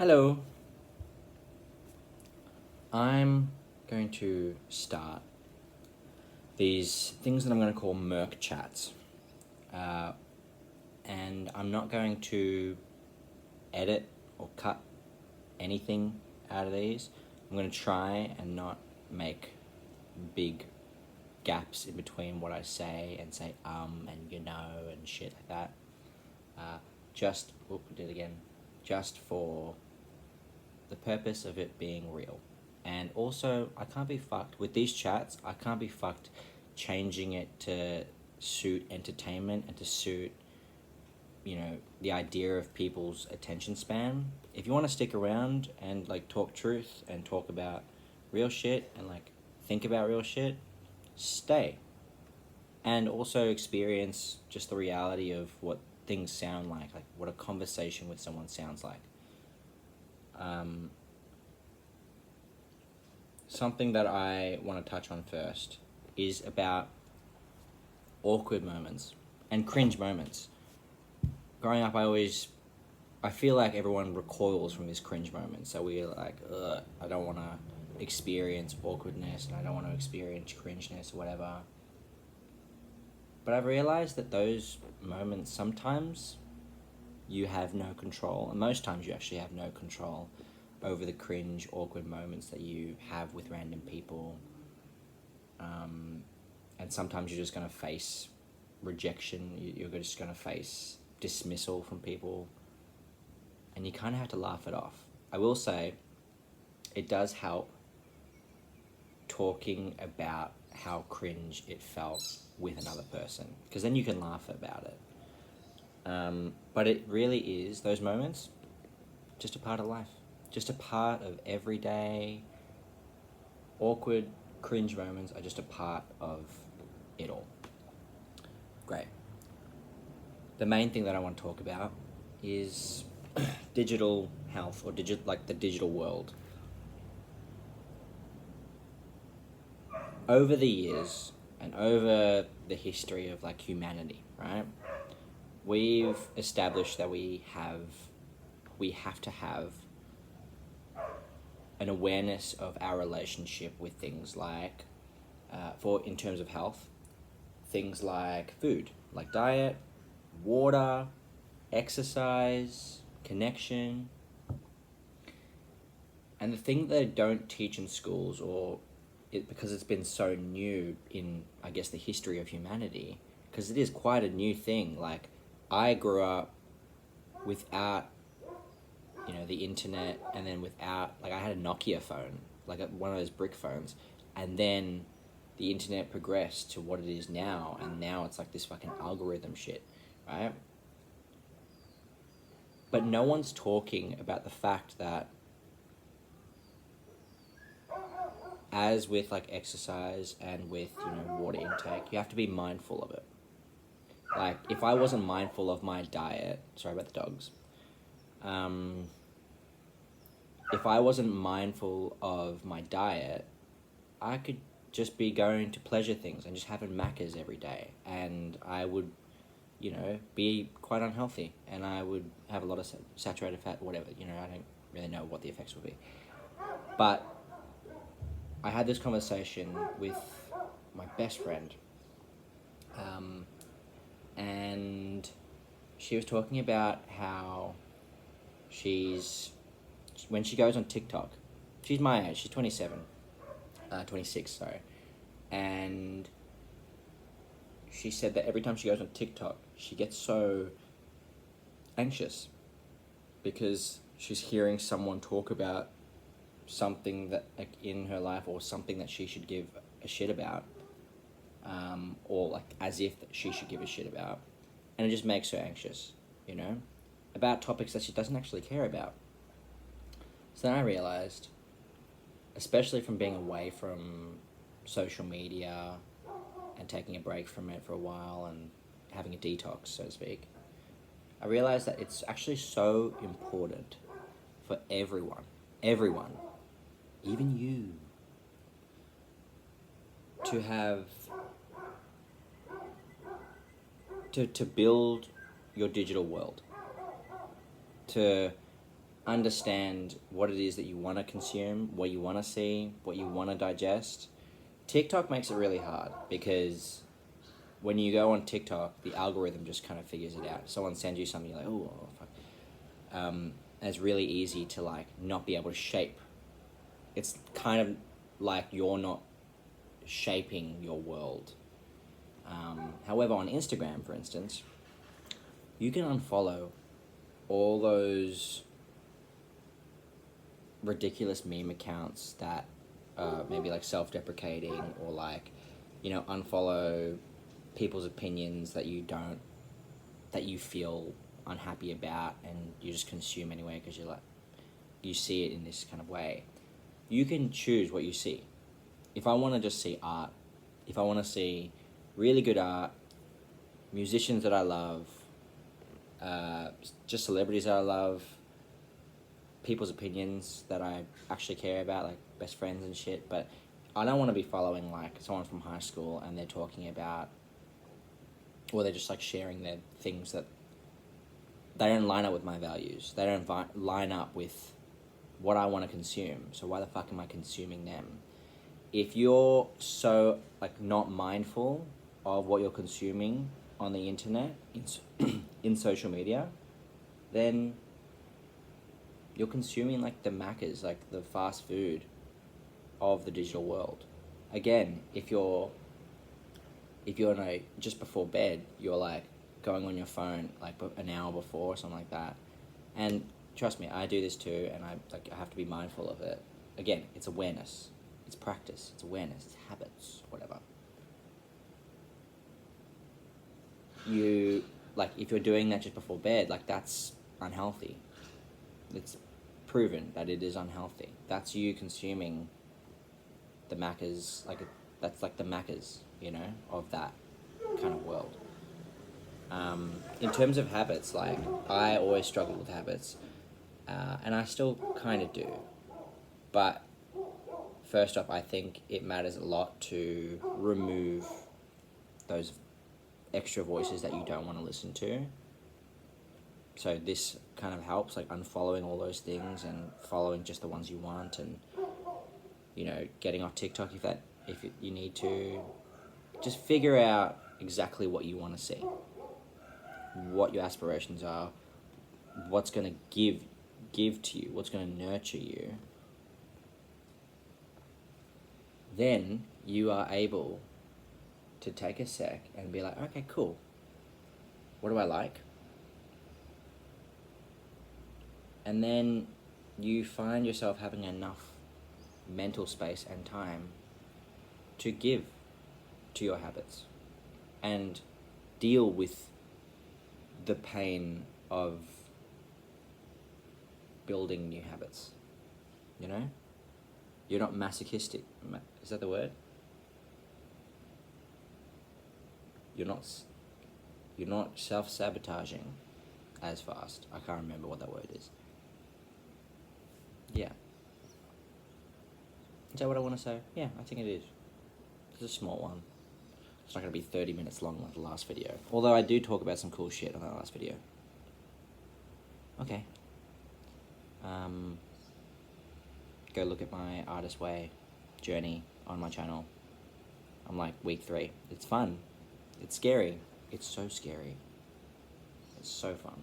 Hello. I'm going to start these things that I'm going to call MERK Chats. And I'm not going to edit or cut anything out of these. I'm going to try and not make big gaps in between what I say and say and and shit like that. Just for the purpose of it being real. And also, I can't be fucked with these chats. I can't be fucked changing it to suit entertainment and to suit, the idea of people's attention span. If you want to stick around and talk truth and talk about real shit and think about real shit, stay. And also experience just the reality of what things sound like what a conversation with someone sounds like. Something that I want to touch on first is about awkward moments and cringe moments. Growing up, I feel like everyone recoils from this cringe moment. So we're like, I don't want to experience awkwardness and I don't want to experience cringeness or whatever. But I've realized that those moments, sometimes you have no control, and most times you actually have no control over the cringe, awkward moments that you have with random people. And sometimes you're just going to face rejection, you're just going to face dismissal from people, and you kind of have to laugh it off. I will say, it does help talking about how cringe it felt with another person, because then you can laugh about it. But it really is, those moments, just a part of life. Just a part of everyday, awkward, cringe moments are just a part of it all. Great. The main thing that I want to talk about is digital health, or the digital world. Over the years and over the history of humanity, right? We've established that we have to have an awareness of our relationship with things in terms of health, things like food, like diet, water, exercise, connection. And the thing that they don't teach in schools, because it's been so new in, I guess, the history of humanity, because it is quite a new thing. I grew up without the internet, and then without, I had a Nokia phone, one of those brick phones, and then the internet progressed to what it is now, and now it's this fucking algorithm shit, right? But no one's talking about the fact that, as with exercise and with water intake, you have to be mindful of it. If I wasn't mindful of my diet, sorry about the dogs, if I wasn't mindful of my diet, I could just be going to pleasure things and just having Maccas every day, and I would, be quite unhealthy, and I would have a lot of saturated fat, whatever, I don't really know what the effects would be. But I had this conversation with my best friend, and she was talking about how when she goes on TikTok, she's my age, she's 26, sorry, and she said that every time she goes on TikTok, she gets so anxious because she's hearing someone talk about something that in her life, or something that she should give a shit about, or as if she should give a shit about, and it just makes her anxious, about topics that she doesn't actually care about. So then I realized, especially from being away from social media and taking a break from it for a while and having a detox, so to speak, I realized that it's actually so important for everyone, even you, to have to build your digital world, to understand what it is that you want to consume, what you want to see, what you want to digest. TikTok makes it really hard because when you go on TikTok, the algorithm just kind of figures it out. Someone sends you something, you're like, oh, fuck. And it's really easy to like not be able to shape. It's kind of like you're not shaping your world. However, on Instagram, for instance, you can unfollow all those ridiculous meme accounts that maybe like self-deprecating, or like, unfollow people's opinions that you feel unhappy about, and you just consume anyway because you see it in this kind of way. You can choose what you see. If I want to just see art, if I want to see really good art, musicians that I love, just celebrities that I love, people's opinions that I actually care about, like best friends and shit, but I don't want to be following like someone from high school and they're talking about, or they're just like sharing their things that they don't line up with my values. They don't line up with what I want to consume. So why the fuck am I consuming them? If you're so like not mindful of what you're consuming on the internet, in social media, then you're consuming like the Maccas, like the fast food of the digital world. Again, if you're just before bed, you're like going on your phone like an hour before or something like that. And trust me, I do this too, and I have to be mindful of it. Again, it's awareness, it's practice, it's awareness, it's habits, whatever. You like if you're doing that just before bed, like that's unhealthy. It's proven that it is unhealthy. That's you consuming the Maccas, that's like the Maccas, of that kind of world. In terms of habits, like I always struggle with habits, and I still kind of do. But first off, I think it matters a lot to remove those extra voices that you don't want to listen to. So this kind of helps, like unfollowing all those things and following just the ones you want, and getting off TikTok if you need to. Just figure out exactly what you want to see, what your aspirations are, what's going to give to you, what's going to nurture you. Then you are able to take a sec and be like, okay, cool. What do I like? And then you find yourself having enough mental space and time to give to your habits and deal with the pain of building new habits. You're not masochistic. Is that the word? You're not self-sabotaging as fast. I can't remember what that word is. Yeah. Is that what I want to say? Yeah, I think it is. It's a small one. It's not going to be 30 minutes long like the last video. Although I do talk about some cool shit on that last video. Okay. Go look at my Artist Way journey on my channel. I'm like week 3. It's fun. It's scary. It's so scary. It's so fun.